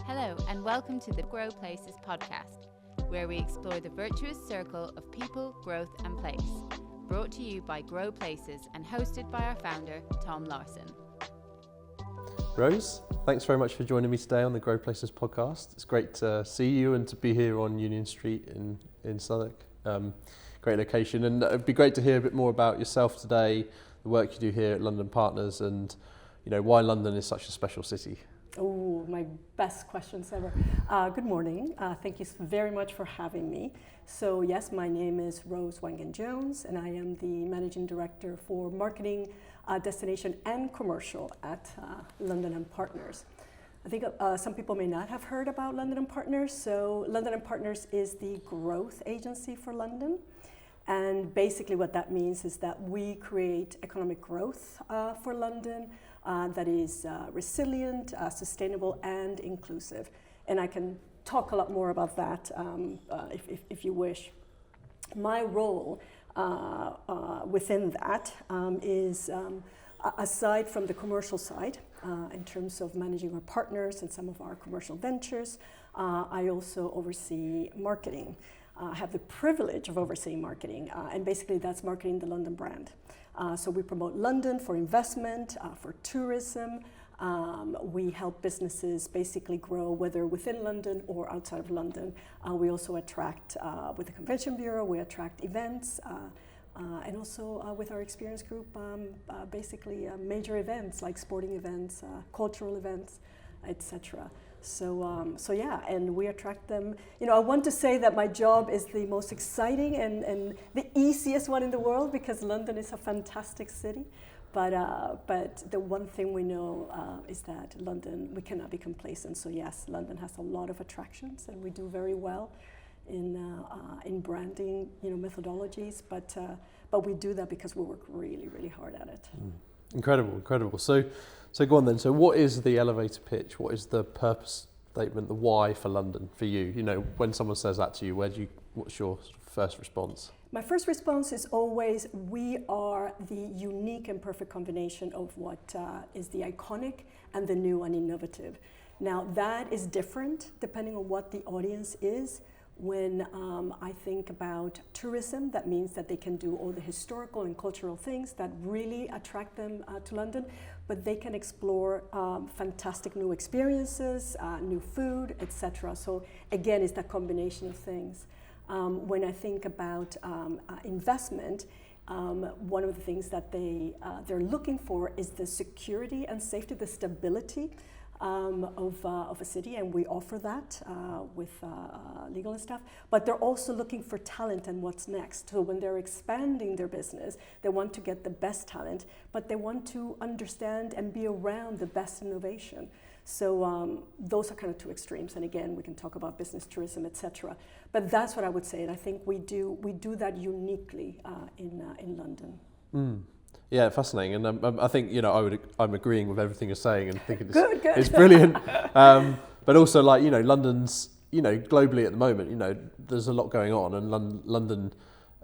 Hello and welcome to the Grow Places podcast, where we explore the virtuous circle of people, growth and place. Brought to you by Grow Places and hosted by our founder, Tom Larson. Rose, thanks very much for joining me today on the Grow Places podcast. It's great to see you and to be here on Union Street in Southwark. Great location, and it'd be great to hear a bit more about yourself today, the work you do here at London Partners, and why London is such a special city. Oh, my best questions ever. Good morning. Thank you very much for having me. So yes, my name is Rose Wangen-Jones, and I am the Managing Director for Marketing, Destination and Commercial at London Partners. I think some people may not have heard about London Partners. So London Partners is the growth agency for London. And basically what that means is that we create economic growth for London that is resilient, sustainable and inclusive. And I can talk a lot more about that if you wish. My role within that is, aside from the commercial side, in terms of managing our partners and some of our commercial ventures, I also oversee marketing. I have the privilege of overseeing marketing, and basically that's marketing the London brand. So we promote London for investment, for tourism. We help businesses basically grow, whether within London or outside of London. We also attract, with the Convention Bureau, we attract events, and also with our experience group, basically major events like sporting events, cultural events, etc. So yeah, and we attract them. I want to say that my job is the most exciting and the easiest one in the world because London is a fantastic city. But the one thing we know is that London, we cannot be complacent. So yes, London has a lot of attractions, and we do very well in branding, methodologies. But we do that because we work really, really hard at it. Incredible. So go on then. So what is the elevator pitch? What is the purpose statement, the why for London for you? When someone says that to you, what's your first response? My first response is always, we are the unique and perfect combination of what is the iconic and the new and innovative. Now that is different depending on what the audience is. When I think about tourism, that means that they can do all the historical and cultural things that really attract them to London, but they can explore fantastic new experiences, new food, etc. So again, it's that combination of things. When I think about investment, one of the things that they're looking for is the security and safety, the stability of a city, and we offer that with legal and stuff. But they're also looking for talent and what's next. So when they're expanding their business, they want to get the best talent, but they want to understand and be around the best innovation. So those are kind of two extremes. And again, we can talk about business tourism, etc. But that's what I would say, and I think we do that uniquely in London. Yeah, fascinating, and I think I'm agreeing with everything you're saying and thinking it's good. brilliant. But also, London's globally at the moment, there's a lot going on, and London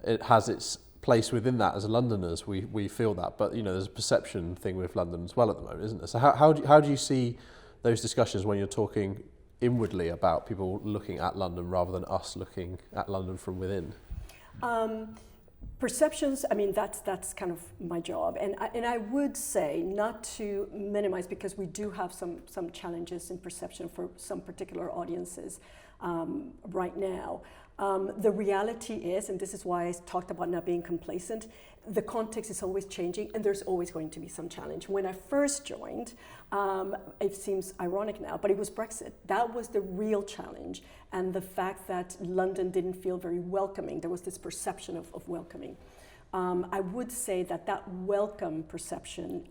it has its place within that as Londoners. We feel that, but there's a perception thing with London as well at the moment, isn't there? So how do you see those discussions when you're talking inwardly about people looking at London rather than us looking at London from within? Perceptions, that's kind of my job. And I would say, not to minimize, because we do have some challenges in perception for some particular audiences right now. The reality is, and this is why I talked about not being complacent, the context is always changing and there's always going to be some challenge. When I first joined, it seems ironic now, but it was Brexit. That was the real challenge. And the fact that London didn't feel very welcoming, there was this perception of welcoming. I would say that welcome perception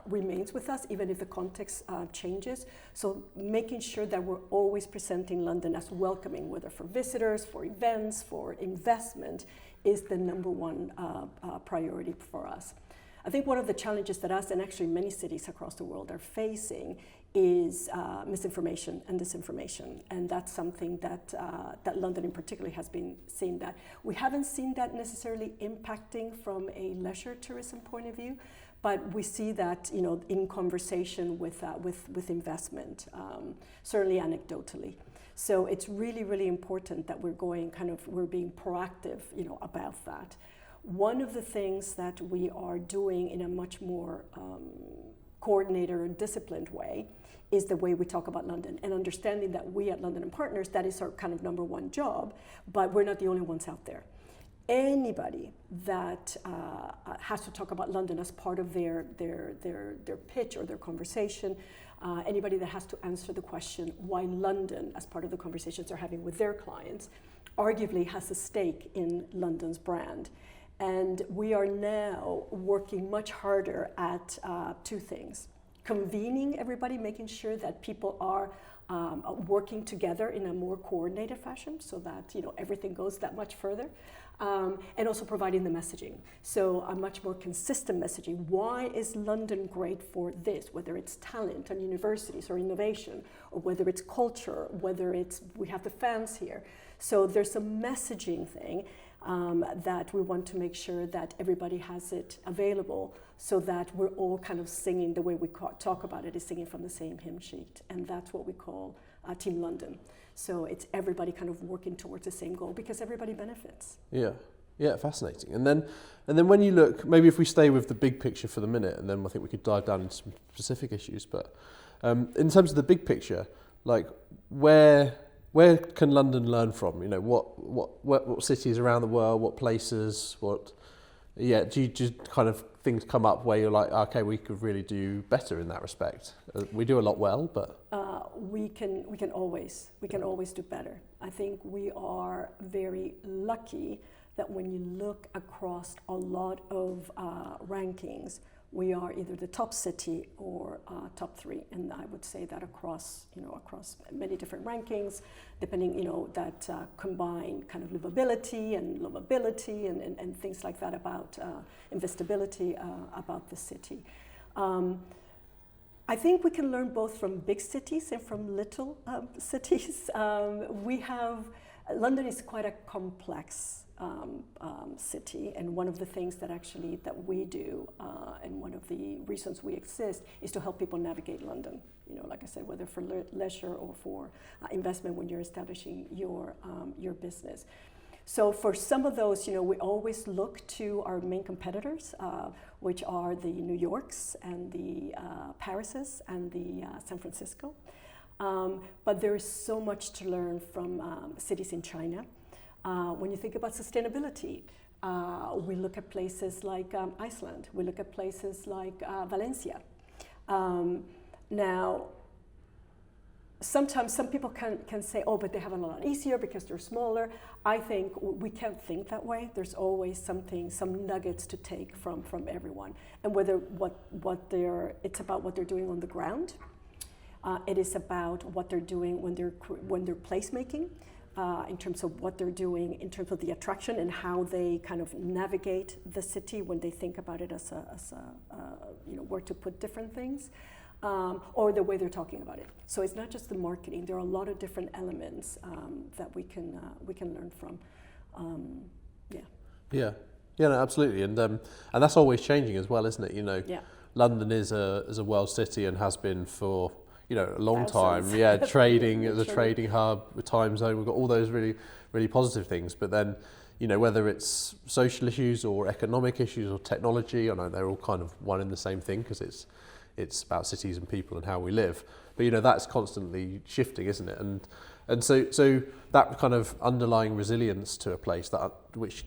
remains with us, even if the context changes. So making sure that we're always presenting London as welcoming, whether for visitors, for events, for investment, is the number one priority for us. I think one of the challenges that us and actually many cities across the world are facing is misinformation and disinformation, and that's something that London in particular has been seeing that. We haven't seen that necessarily impacting from a leisure tourism point of view, But we see that, you know, in conversation with investment, certainly anecdotally. So it's really, really important that we're being proactive, you know, about that. One of the things that we are doing in a much more coordinated and disciplined way is the way we talk about London, and understanding that we at London and Partners, that is our kind of number one job, but we're not the only ones out there. Anybody that has to talk about London as part of their pitch or their conversation, anybody that has to answer the question why London as part of the conversations they're having with their clients, arguably has a stake in London's brand. And we are now working much harder at two things. Convening everybody, making sure that people are working together in a more coordinated fashion so that, you know, everything goes that much further. And also providing the messaging. So a much more consistent messaging. Why is London great for this? Whether it's talent and universities or innovation, or whether it's culture, whether it's, we have the fans here. So there's a messaging thing that we want to make sure that everybody has it available so that we're all kind of singing the way we talk about it, is singing from the same hymn sheet. And that's what we call Team London. So it's everybody kind of working towards the same goal because everybody benefits. Yeah, fascinating. And then when you look, maybe if we stay with the big picture for the minute, and then I think we could dive down into some specific issues. But in terms of the big picture, like where can London learn from? You know, what cities around the world, what places, do you just kind of things come up where you're like, okay, we could really do better in that respect? We do a lot well, but we can always do better. I think we are very lucky that when you look across a lot of rankings, we are either the top city or top 3, and I would say that across many different rankings, depending, you know, that combine kind of livability and livability and things like that about investability about the city. I think we can learn both from big cities and from little cities. London is quite a complex city, and one of the things that we do, and one of the reasons we exist, is to help people navigate London. You know, like I said, whether for leisure or for investment when you're establishing your business. So for some of those, you know, we always look to our main competitors, which are the New Yorks and the Parises and the San Francisco. But there is so much to learn from cities in China. When you think about sustainability, we look at places like Iceland. We look at places like Valencia. Now, sometimes some people can say, oh, but they have it a lot easier because they're smaller. I think we can't think that way. There's always some nuggets to take from everyone. And it's about what they're doing on the ground. It is about what they're doing when they're placemaking, in terms of what they're doing, in terms of the attraction and how they kind of navigate the city when they think about it as where to put different things. Or the way they're talking about it. So it's not just the marketing. There are a lot of different elements that we can learn from. Yeah, no, absolutely, and that's always changing as well, isn't it? You know, London is a world city and has been for, you know, a long time. Yeah, trading as a trading hub, a time zone. We've got all those really, really positive things. But then, you know, whether it's social issues or economic issues or technology, I know they're all kind of one and the same thing because it's about cities and people and how we live. But, you know, that's constantly shifting, isn't it? And so that kind of underlying resilience to a place, which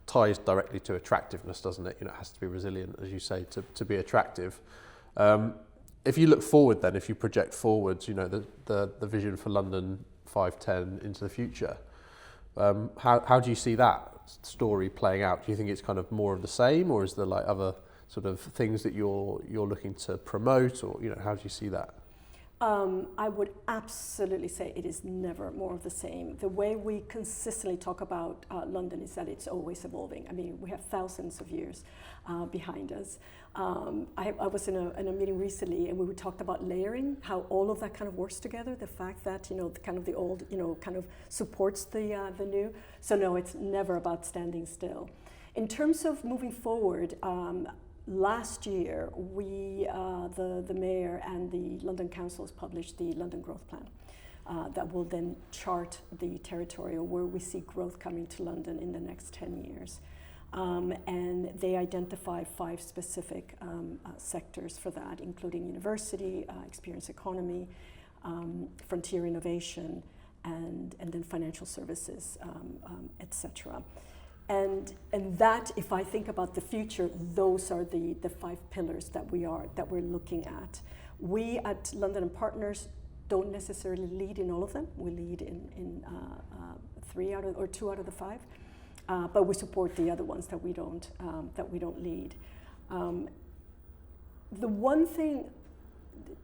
ties directly to attractiveness, doesn't it? You know, it has to be resilient, as you say, to be attractive. If you look forward then, if you project forward, you know, the vision for London 5-10 into the future, how do you see that story playing out? Do you think it's kind of more of the same, or is there like other sort of things that you're looking to promote, or, you know, how do you see that? I would absolutely say it is never more of the same. The way we consistently talk about London is that it's always evolving. I mean, we have thousands of years behind us. I was in a meeting recently, and we talked about layering, how all of that kind of works together. The fact that, you know, kind of the old, you know, kind of supports the new. So no, it's never about standing still. In terms of moving forward, last year, the mayor and the London councils published the London Growth Plan. That will then chart the territory where we see growth coming to London in the next 10 years. And they identify 5 specific sectors for that, including university, experience economy, frontier innovation, and then financial services, etc. And that, if I think about the future, those are the 5 pillars that we're looking at. We at London and Partners don't necessarily lead in all of them. We lead in 2 out of the 5, but we support the other ones that we don't lead. The one thing,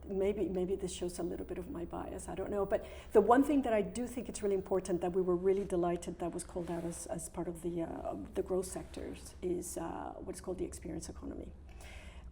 maybe this shows a little bit of my bias, I don't know, but the one thing that I do think it's really important that we were really delighted that was called out as part of the growth sectors is what's called the experience economy.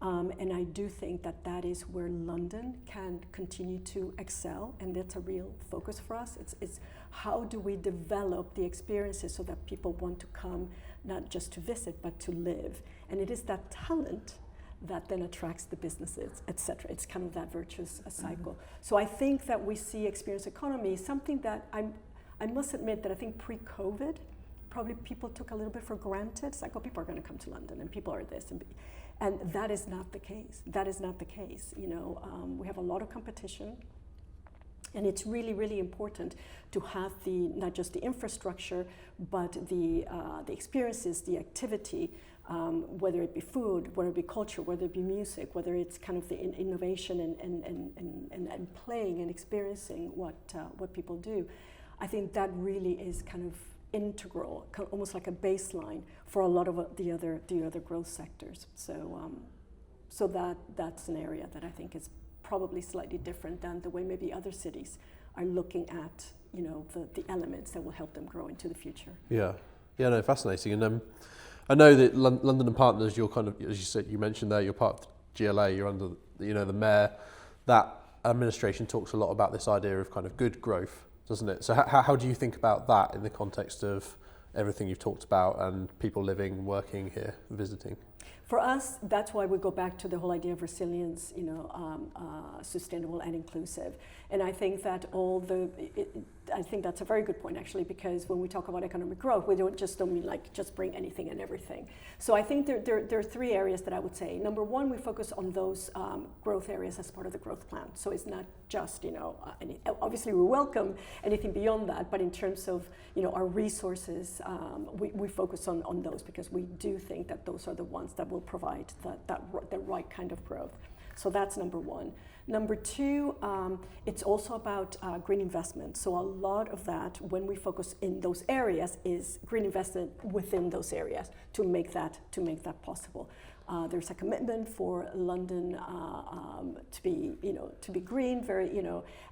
And I do think that is where London can continue to excel, and that's a real focus for us. It's how do we develop the experiences so that people want to come not just to visit but to live, and it is that talent that then attracts the businesses, etc. It's kind of that virtuous cycle. So I think that we see experience economy, something that I must admit that I think pre-COVID, probably people took a little bit for granted. It's like, oh, people are going to come to London and people are this. And that is not the case. That is not the case. We have a lot of competition. And it's really, really important to have not just the infrastructure, but the experiences, the activity, whether it be food, whether it be culture, whether it be music, whether it's kind of the innovation and playing and experiencing what people do. I think that really is kind of integral, almost like a baseline for a lot of the other growth sectors. So that's an area that I think is probably slightly different than the way maybe other cities are looking at the elements that will help them grow into the future. Yeah, no, fascinating. And I know that London and Partners, you're kind of, as you said, you mentioned there, you're part of GLA, you're under the mayor. That administration talks a lot about this idea of kind of good growth, doesn't it? So how do you think about that in the context of everything you've talked about and people living, working here, visiting? For us, that's why we go back to the whole idea of resilience, sustainable and inclusive. And I think that I think that's a very good point, actually, because when we talk about economic growth, we don't mean like just bring anything and everything. So I think there are 3 areas that I would say. Number 1, we focus on those growth areas as part of the growth plan. So it's not just, obviously we welcome anything beyond that, but in terms of, our resources, we focus on those because we do think that those are the ones that will provide the right kind of growth. So that's number 1. Number 2, it's also about green investment. So a lot of that, when we focus in those areas, is green investment within those areas to make that possible. There's a commitment for London to be green,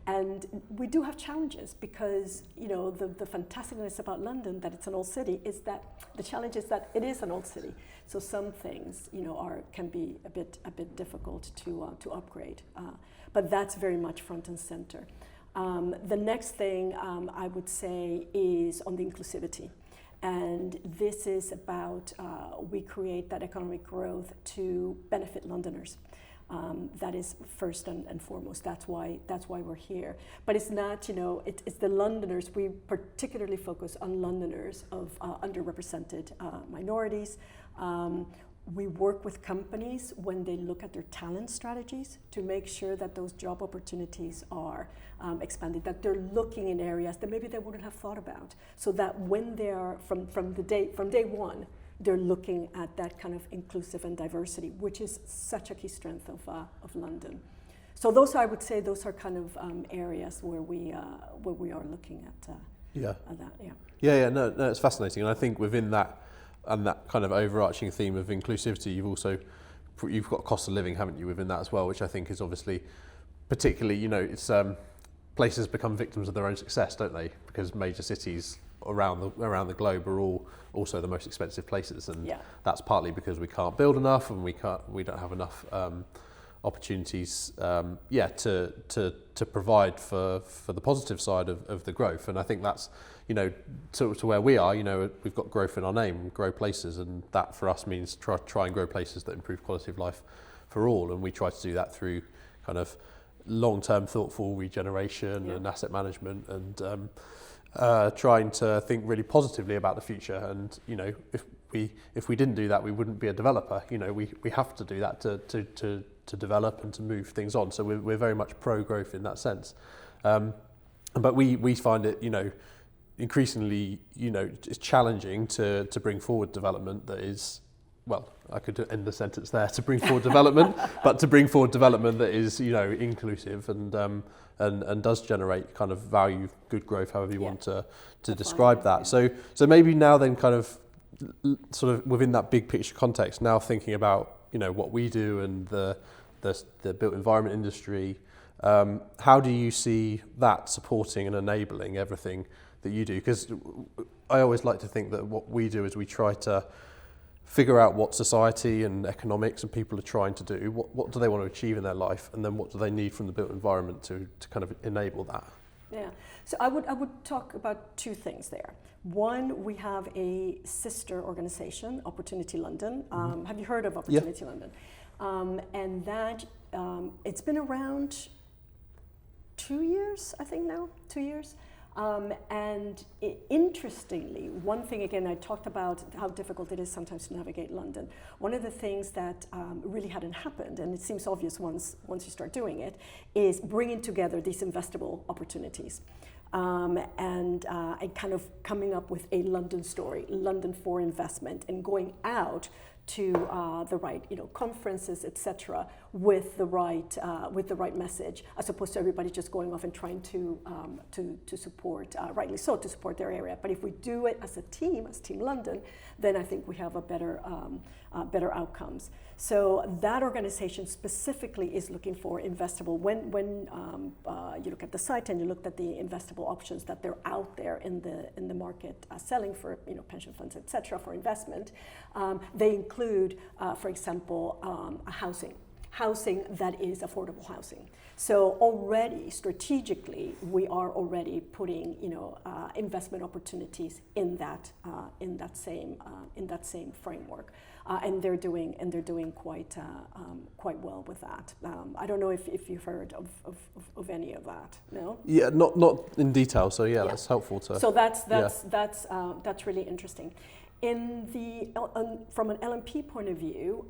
and we do have challenges because the fantasticness about London, that it's an old city, is that the challenge is that it is an old city. So some things can be a bit difficult to upgrade, but that's very much front and center. The next thing I would say is on the inclusivity. And this is about we create that economic growth to benefit Londoners. That is first and foremost. That's why we're here. But it's not, it's the Londoners. We particularly focus on Londoners of underrepresented minorities. We work with companies when they look at their talent strategies to make sure that those job opportunities are expanded, that they're looking in areas that maybe they wouldn't have thought about, so that when they are from day one, they're looking at that kind of inclusive and diversity, which is such a key strength of London. So I would say those are kind of areas where we are looking at that. Yeah. No, it's fascinating, and I think within that. And that kind of overarching theme of inclusivity, you've got cost of living, haven't you, within that as well, which I think is obviously particularly, it's places become victims of their own success, don't they? Because major cities around the globe are all also the most expensive places, and that's partly because we can't build enough and we don't have enough opportunities, to provide for the positive side of the growth. And I think that's, to where we are, we've got growth in our name, grow places, and that for us means try and grow places that improve quality of life for all. And we try to do that through kind of long-term thoughtful regeneration and asset management, and trying to think really positively about the future. And if we didn't do that, we wouldn't be a developer. We have to do that to develop and to move things on. So we're very much pro-growth in that sense. But we find it, increasingly, it's challenging to bring forward development that is, well, I could end the sentence there, to bring forward development, but to bring forward development that is, inclusive and does generate kind of value, good growth, however you want to describe that. So maybe now then kind of sort of within that big picture context, now thinking about, what we do and the built environment industry, how do you see that supporting and enabling everything that you do? Because I always like to think that what we do is we try to figure out what society and economics and people are trying to do, what do they want to achieve in their life, and then what do they need from the built environment to kind of enable that. Yeah, so I would talk about two things there. One, we have a sister organization, Opportunity London. Have you heard of Opportunity London? And that, it's been around 2 years, I think now, 2 years. And interestingly, one thing, again, I talked about how difficult it is sometimes to navigate London. One of the things that really hadn't happened, and it seems obvious once you start doing it, is bringing together these investable opportunities. And kind of coming up with a London story, London for investment, and going out to the right, conferences, etc., with the right message, as opposed to everybody just going off and trying to support, rightly so, to support their area. But if we do it as a team, as Team London, then I think we have a better outcomes. So that organization specifically is looking for investable. When you look at the site and you look at the investable options that they're out there in the market selling for pension funds, etc., for investment, they include, for example, housing that is affordable housing. So already strategically, we are already putting investment opportunities in that same framework, and they're doing quite well with that. I don't know if you've heard of any of that. No. Yeah, not in detail. So that's helpful to. So that's really interesting. From an LMP point of view,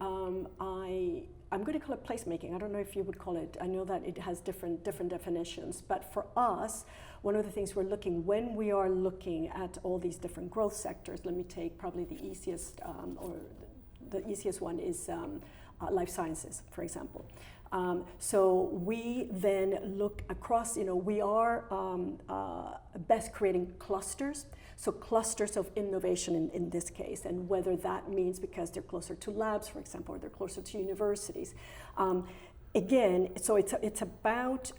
I'm going to call it placemaking. I don't know if you would call it. I know that it has different definitions, but for us, one of the things when we are looking at all these different growth sectors, let me take probably the easiest one is life sciences, for example. So we then look across, we are best creating clusters. So clusters of innovation in this case, and whether that means because they're closer to labs, for example, or they're closer to universities. Again, so it's about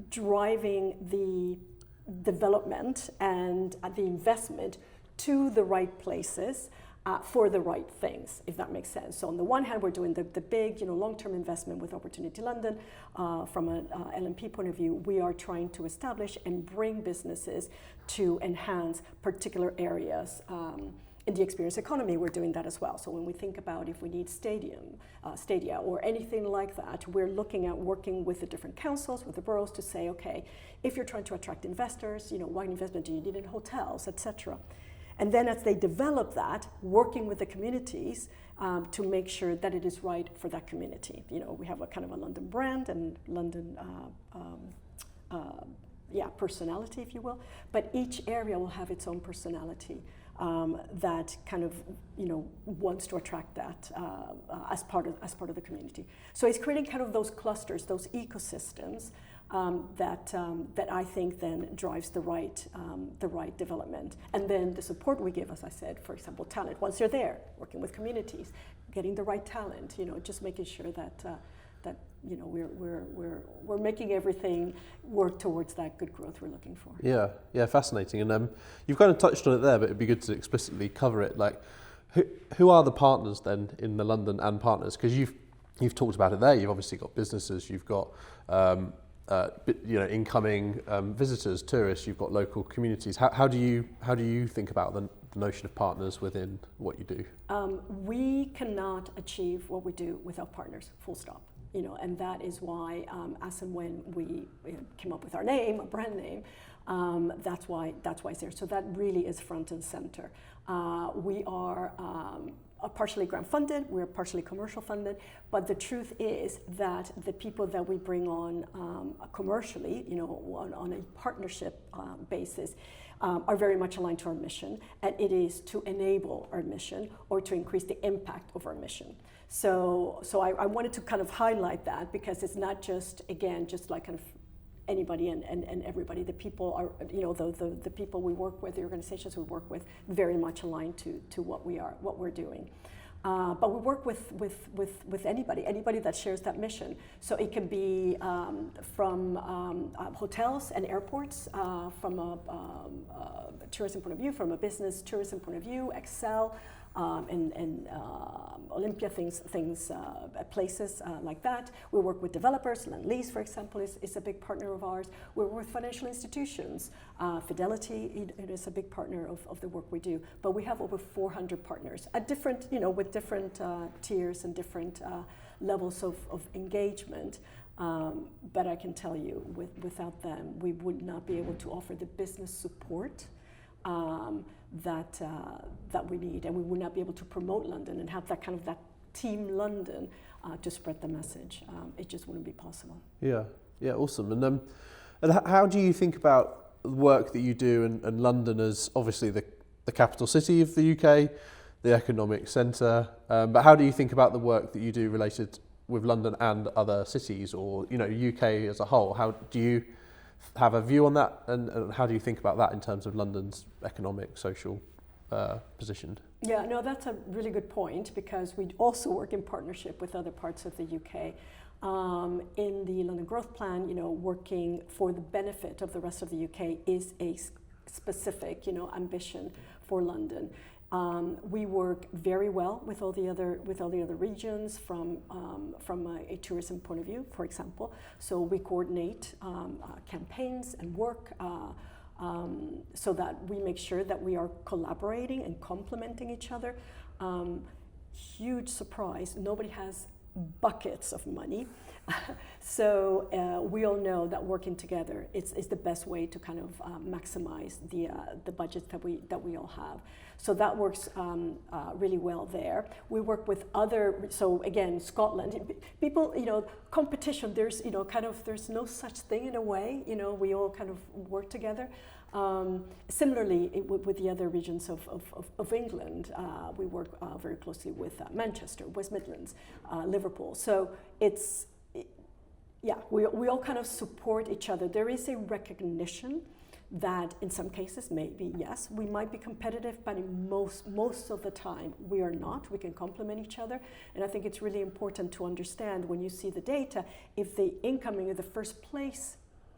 driving the development and the investment to the right places for the right things, if that makes sense. So on the one hand, we're doing the big, long-term investment with Opportunity London. From an LMP point of view, we are trying to establish and bring businesses to enhance particular areas. In the experience economy, we're doing that as well. So when we think about if we need stadia or anything like that, we're looking at working with the different councils, with the boroughs to say, okay, if you're trying to attract investors, what investment do you need in hotels, etc. And then as they develop that, working with the communities to make sure that it is right for that community. We have a kind of a London brand and London personality, if you will. But each area will have its own personality that kind of wants to attract that as part of the community. So it's creating kind of those clusters, those ecosystems that I think then drives the right development. And then the support we give, as I said, for example, talent. Once they're there, working with communities, getting the right talent, just making sure that we're making everything work towards that good growth we're looking for. Yeah, fascinating. And you've kind of touched on it there, but it'd be good to explicitly cover it. Like, who are the partners then in the London and partners? Because you've talked about it there. You've obviously got businesses, you've got incoming visitors, tourists, you've got local communities. How do you think about the notion of partners within what you do? We cannot achieve what we do without partners, full stop. And that is why, as and when we came up with our name, our brand name, that's why it's there. So that really is front and center. We are partially grant funded, we're partially commercial funded, but the truth is that the people that we bring on commercially, on a partnership basis, are very much aligned to our mission, and it is to enable our mission or to increase the impact of our mission. So I wanted to kind of highlight that, because it's not just like kind of anybody and everybody. The people are, the people we work with, the organizations we work with, very much aligned to what we're doing. But we work with anybody that shares that mission. So it can be from hotels and airports, from a tourism point of view, from a business tourism point of view, Excel, and Olympia places like that. We work with developers. Lend-Lease, for example, is a big partner of ours. We work with financial institutions. Fidelity it is a big partner of the work we do. But we have over 400 partners at different, with different tiers and different levels of engagement. But I can tell you, without them, we would not be able to offer the business support that we need, and we would not be able to promote London and have that team London to spread the message. It just wouldn't be possible. Yeah, awesome. And how do you think about the work that you do, and London as obviously the capital city of the UK, the economic centre, but how do you think about the work that you do related with London and other cities, or UK as a whole? How do you have a view on that, and how do you think about that in terms of London's economic, social position? Yeah, no, that's a really good point, because we also work in partnership with other parts of the UK. In the London Growth Plan, working for the benefit of the rest of the UK is a specific, ambition for London. We work very well with all the other regions from a tourism point of view, for example. So we coordinate campaigns and work so that we make sure that we are collaborating and complementing each other. Huge surprise, nobody has buckets of money. So we all know that working together is the best way to kind of maximize the budgets that we all have. So that works really well there. We work with so again, Scotland, people, competition, there's, there's no such thing in a way, we all kind of work together. Similarly, with the other regions of England, we work very closely with Manchester, West Midlands, Liverpool. So we all kind of support each other. There is a recognition that in some cases, maybe, yes, we might be competitive, but in most of the time, we are not. We can complement each other. And I think it's really important to understand, when you see the data, if the incoming is the first place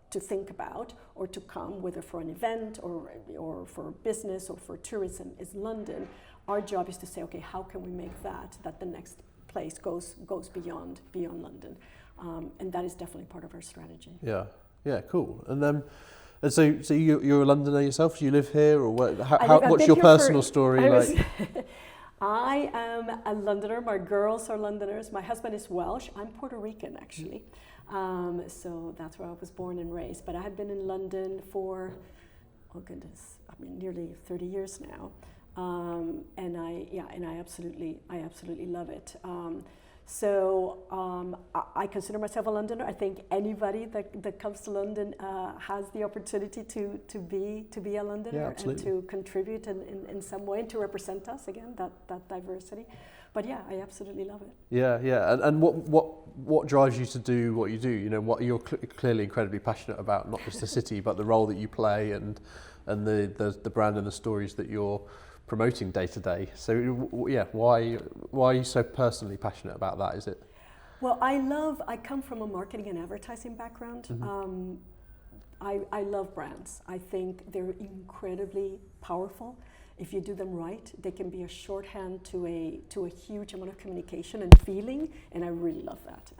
to think about or to come, whether for an event or for business or for tourism, is London, our job is to say, okay, how can we make that the next place goes beyond London? And that is definitely part of our strategy. Yeah, cool. And so you're a Londoner yourself? You live here, or what's your personal story like? I am a Londoner. My girls are Londoners. My husband is Welsh. I'm Puerto Rican, actually. So that's where I was born and raised. But I have been in London for, nearly 30 years now. And I absolutely love it. So I consider myself a Londoner. I think anybody that comes to London has the opportunity to be a Londoner and to contribute in some way, and to represent us, again, that diversity. But yeah, I absolutely love it. Yeah. And what drives you to do what you do? What you're clearly incredibly passionate about, not just the city, but the role that you play and the brand and the stories that you're promoting day to day. So yeah, why are you so personally passionate about that? Is it? Well, I come from a marketing and advertising background. Mm-hmm. I love brands. I think they're incredibly powerful, if you do them right, they can be a shorthand to a huge amount of communication and feeling, and I really love that.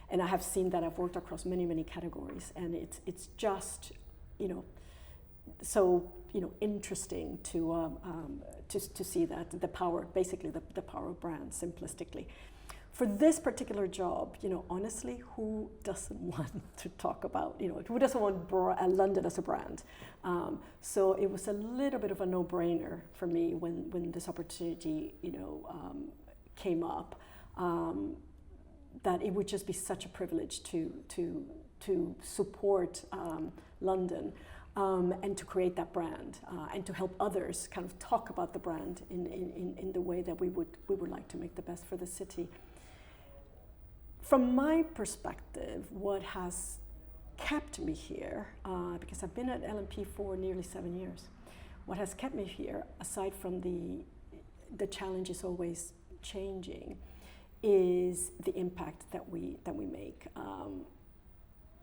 And I have seen that. I've worked across many categories, and it's just, so interesting to see that the power, basically the power of brand, simplistically. For this particular job, honestly, who doesn't want to talk about, who doesn't want London as a brand? So it was a little bit of a no-brainer for me when this opportunity, came up, that it would just be such a privilege to support London and to create that brand and to help others kind of talk about the brand in the way that we would like to make the best for the city. From my perspective, what has kept me here, because I've been at L&P for nearly 7 years, what has kept me here, aside from the challenge is always changing, is the impact that we make.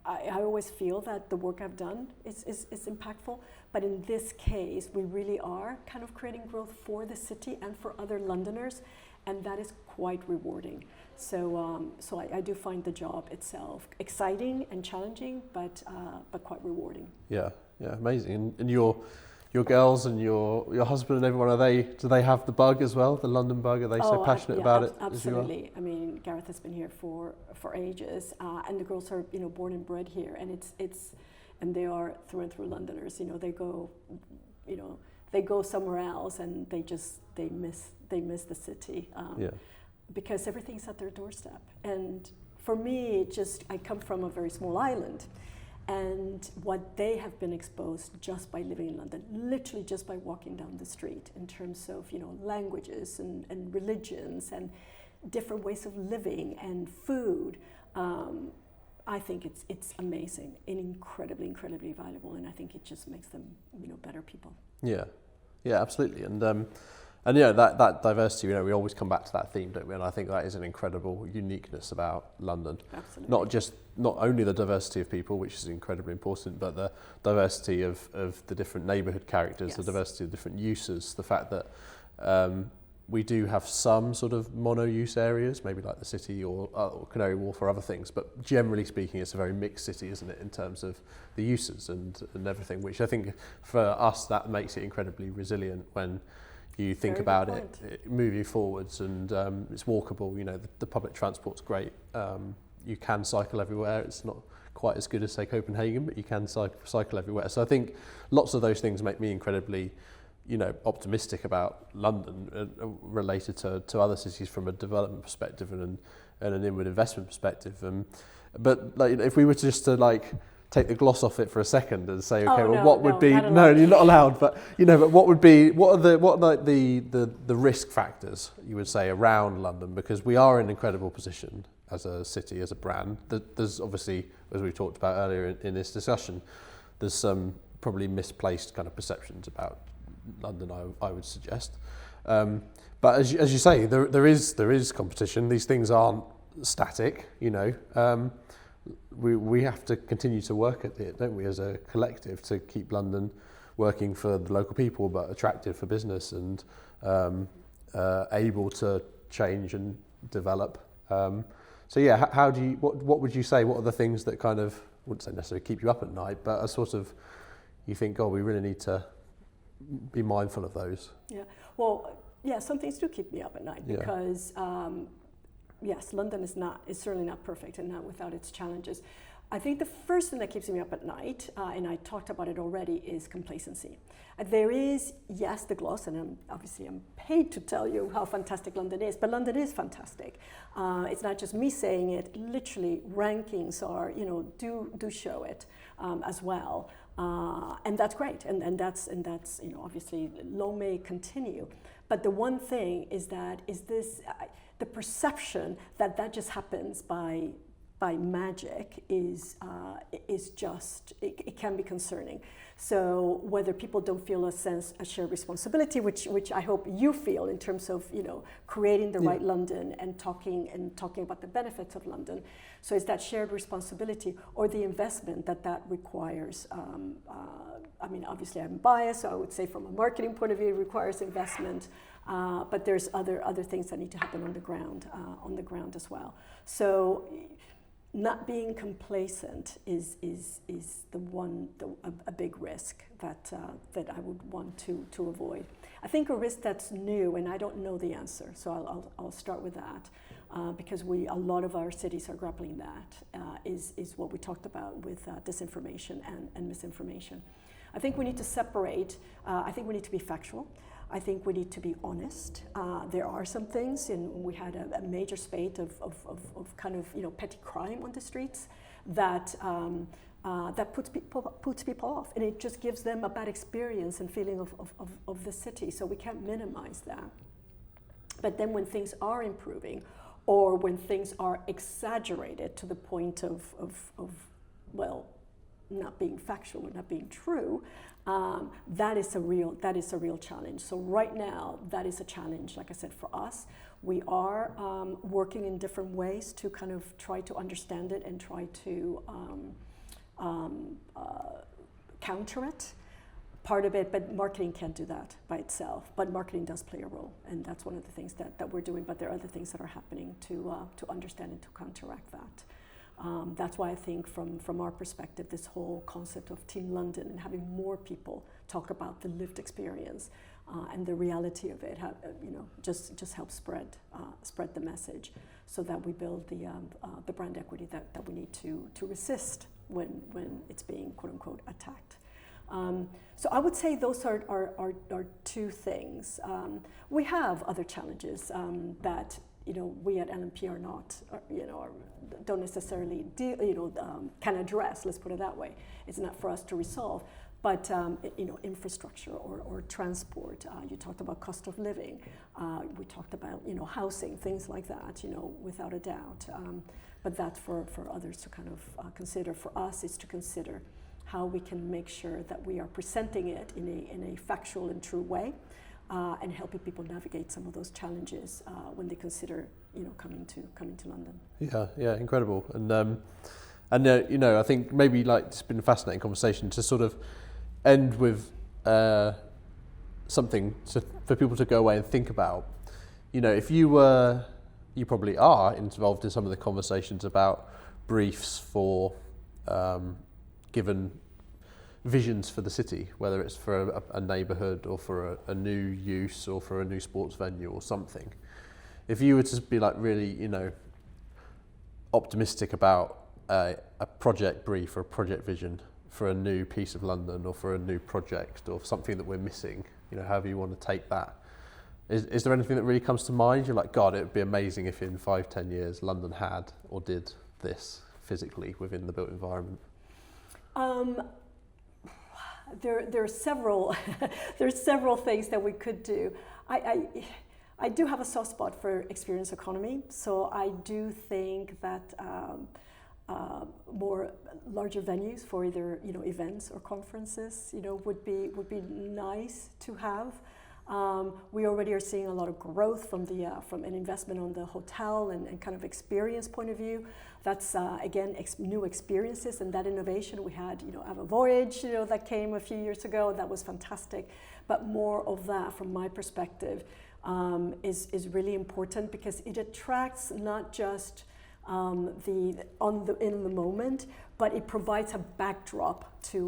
I always feel that the work I've done is impactful, but in this case, we really are kind of creating growth for the city and for other Londoners, and that is quite rewarding. So I do find the job itself exciting and challenging, but quite rewarding. Yeah, amazing. And your girls and your husband and everyone, do they have the bug as well, the London bug? Are they so passionate about it? Absolutely. As you are? I mean, Gareth has been here for ages, and the girls are born and bred here, and and they are through and through Londoners. They go somewhere else, and they miss the city. Because everything's at their doorstep. And for me, I come from a very small island, and what they have been exposed just by living in London, literally just by walking down the street, in terms of languages and religions and different ways of living and food, I think it's amazing and incredibly valuable, and I think it just makes them better people. Yeah, absolutely. And that diversity, we always come back to that theme, don't we? And I think that is an incredible uniqueness about London. Absolutely. Not only the diversity of people, which is incredibly important, but the diversity of the different neighbourhood characters, yes. The diversity of different uses, the fact that we do have some sort of mono-use areas, maybe like the city or Canary Wharf or other things, but generally speaking, it's a very mixed city, isn't it, in terms of the uses and everything, which I think for us, that makes it incredibly resilient when you think Very about it moving forwards, and it's walkable. The public transport's great. You can cycle everywhere. It's not quite as good as, say, Copenhagen, but you can cycle everywhere. So I think lots of those things make me incredibly, optimistic about London related to other cities from a development perspective and an inward investment perspective. But if we were just to take the gloss off it for a second and say, okay, what would be? No, you're not allowed. But but what are the risk factors you would say around London? Because we are in an incredible position as a city, as a brand. There's obviously, as we talked about earlier in this discussion, there's some probably misplaced kind of perceptions about London, I would suggest. But as you say, there is competition. These things aren't static. We have to continue to work at it, don't we, as a collective, to keep London working for the local people, but attractive for business and able to change and develop. How do you? What would you say? What are the things that kind of, I wouldn't say necessarily keep you up at night, but are sort of, you think, we really need to be mindful of those? Yeah. Well, some things do keep me up at night because. Yes, London is certainly not perfect and not without its challenges. I think the first thing that keeps me up at night, and I talked about it already, is complacency. There is, yes, the gloss, and I'm paid to tell you how fantastic London is, but London is fantastic. It's not just me saying it, literally rankings are, do show it as well. And that's great, and that's obviously long may continue. But the one thing is the perception that just happens by magic is just, it can be concerning. So whether people don't feel a shared responsibility, which I hope you feel in terms of creating the right London and talking about the benefits of London. So is that shared responsibility or the investment that requires I mean, obviously I'm biased, so I would say from a marketing point of view, it requires investment, but there's other things that need to happen on the ground as well. So not being complacent is a big risk that I would want to avoid. I think a risk that's new, and I don't know the answer, so I'll start with that, because a lot of our cities are grappling that, is what we talked about with disinformation and misinformation. I think we need to separate. I think we need to be factual. I think we need to be honest. There are some things, and we had a major spate of kind of petty crime on the streets that puts people off, and it just gives them a bad experience and feeling of the city. So we can't minimize that. But then when things are improving, or when things are exaggerated to the point of not being factual or not being true, that is a real challenge. So right now, that is a challenge, like I said, for us. We are working in different ways to kind of try to understand it and try to counter it. Part of it, but marketing can't do that by itself. But marketing does play a role, and that's one of the things that we're doing. But there are other things that are happening to understand and to counteract that. That's why I think from our perspective, this whole concept of Team London and having more people talk about the lived experience and the reality of it, just helps spread the message, so that we build the brand equity that we need to resist when it's being quote unquote attacked. So I would say those are two things. We have other challenges that we at LNP are not, don't necessarily can address. Let's put it that way. It's not for us to resolve. But infrastructure or transport. You talked about cost of living. We talked about housing, things like that. Without a doubt. But that's for others to kind of consider. For us, is to consider how we can make sure that we are presenting it in a factual and true way, and helping people navigate some of those challenges when they consider coming to London. Yeah, incredible. And I think maybe it's been a fascinating conversation to sort of end with something for people to go away and think about. If you probably are involved in some of the conversations about briefs for given visions for the city, whether it's for a neighbourhood or for a new use or for a new sports venue or something. If you were to be really, optimistic about a project brief or a project vision for a new piece of London or for a new project or something that we're missing, however you want to take that, is there anything that really comes to mind? You're like, God, it would be amazing if in 5-10 years London had or did this physically within the built environment. There are several there's several things that we could do. I do have a soft spot for experience economy, so I do think that more larger venues for either events or conferences would be nice to have. We already are seeing a lot of growth from an investment on the hotel and kind of experience point of view. That's again new experiences and that innovation. We had Ava Voyage that came a few years ago. That was fantastic. But more of that, from my perspective, is really important, because it attracts not just in the moment, but it provides a backdrop to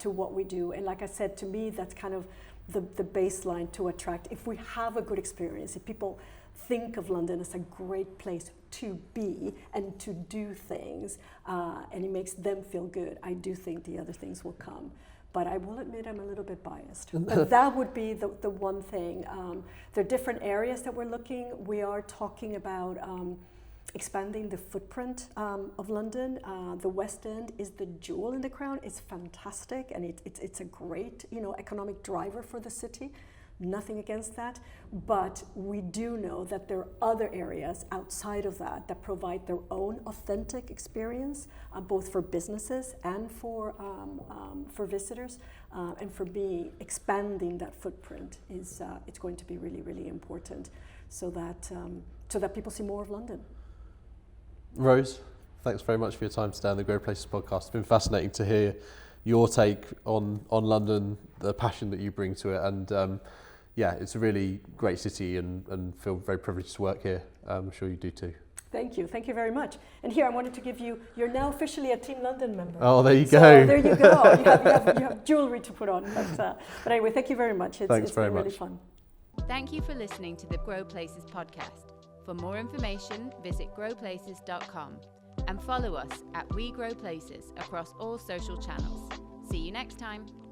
what we do. And like I said, to me, that's kind of the baseline to attract. If we have a good experience, if people think of London as a great place to be and to do things, and it makes them feel good, I do think the other things will come. But I will admit I'm a little bit biased. But that would be the one thing. There are different areas that we're looking. We are talking about expanding the footprint of London. The West End is the jewel in the crown. It's fantastic, and it's a great economic driver for the city. Nothing against that, but we do know that there are other areas outside of that provide their own authentic experience, both for businesses and for visitors. And for me, expanding that footprint is it's going to be really, really important, so that people see more of London. Rose, thanks very much for your time today on the Grow Places podcast. It's been fascinating to hear your take on London, the passion that you bring to it, and it's a really great city, and feel very privileged to work here. I'm sure you do too. Thank you very much. And here I wanted to give you're now officially a Team London member. Oh, there you so go. There you go. You have jewellery to put on. But anyway, thank you very much. Thanks it's very been really much. fun. Thank you for listening to the Grow Places podcast. For more information, visit growplaces.com and follow us at We Grow Places across all social channels. See you next time.